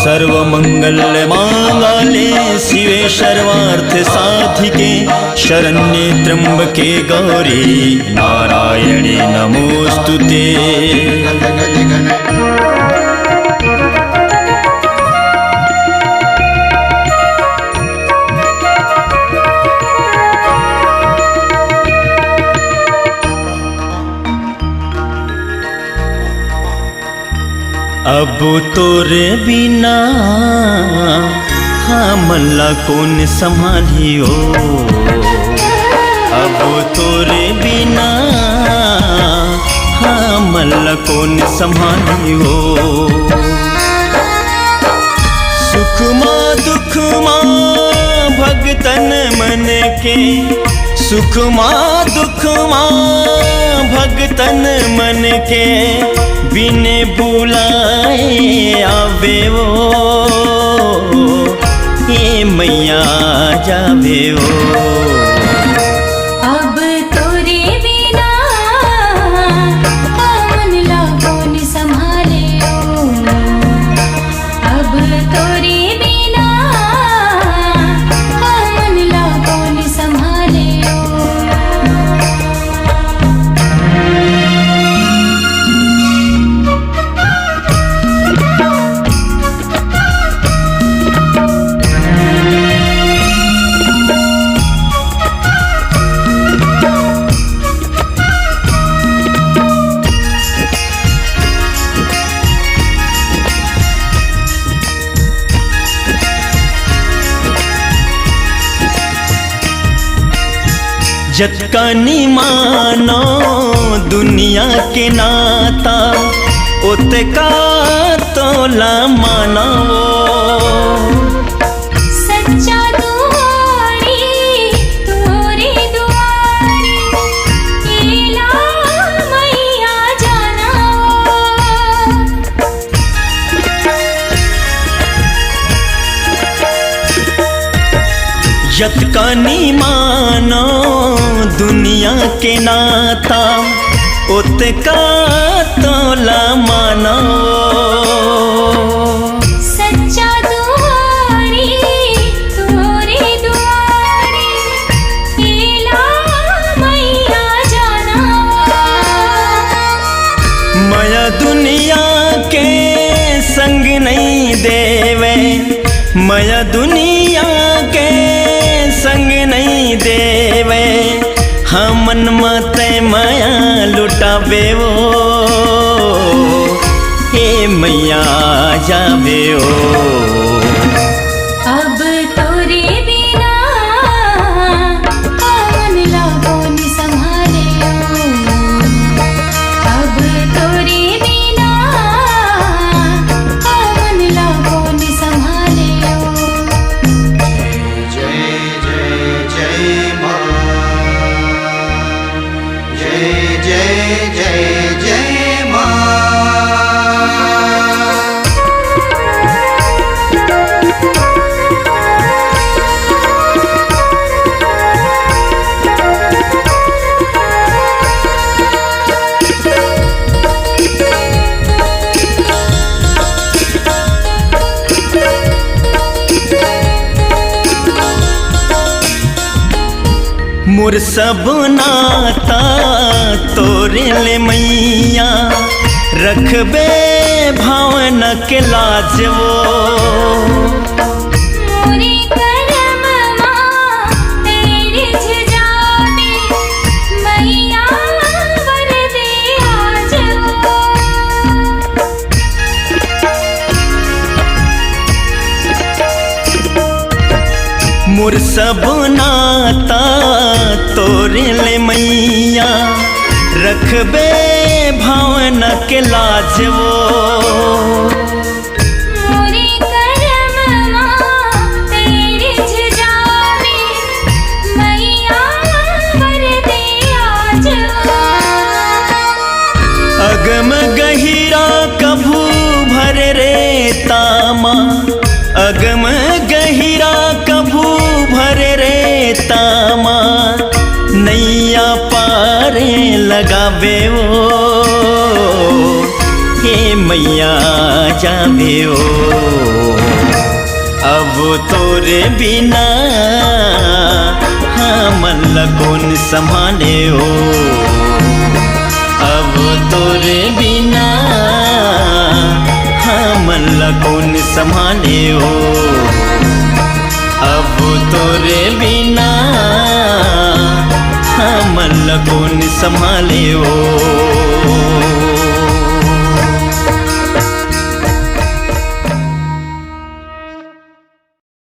सर्वमंगल मांगल्ये शिवे सर्वार्थ साधिके शरण्ये त्र्यंबके गौरी नारायणे नमोस्तुते। अब तोरे बिना हमला कौन संभालियो, अब तोरे बिना हमला कौन संभालियो। सुख माँ दुख माँ भगतन मन के, सुख माँ दुख माँ भगतन मन के, बिने बुलाए आवे वो ये मैया जावे वो। अब तोरे बिना मन लागोन संभाले ओ, अब तोरे बिना मन लागोन संभाले ओ। जतकानी मानो दुनिया के नाता, उतका तोला मानो सच्चा दुआरी तोरे दुआरी, एला मैया जाना जतकानी मानो दुनिया के नाता, उतका तोला मानो सच्चा दुआरी तोरे दुआरी, एला मैया जाना। माया दुनिया के संग नहीं देवे, माया दुनिया के संग नहीं देवे, हमन मते माया लुटावे वो हे मैया जावे ओ। अब तोरे बिना मन लागोन संभाले ओ, अब तोरे बिना मन लागोन संभाले ओ। जय जय जय माँ, जय जय जय जय माँ। मोर सब नाता तोरे ले मैया, रखबे भावना के लाज वो मोरे करम माँ तेरे जाने, मैया वर दे आज वो। मोर सब नाता तोरे ले मैया, रखबे भावना के लाज वो मोरे करम माँ तेरे जाने, मैया वर दे आज वो। अगम गहिरा कभू भर रे तामा, अगम गहिरा कभू भर रे तामा, नैया पारे लगावे वो हे मैया जावे ओ। तोरे बिना हमन ला कौन संभाले हो। अब तोरे बिना हमन ला कौन संभाले हो। अब तोरे बिना हमन ला कौन संभाले हो।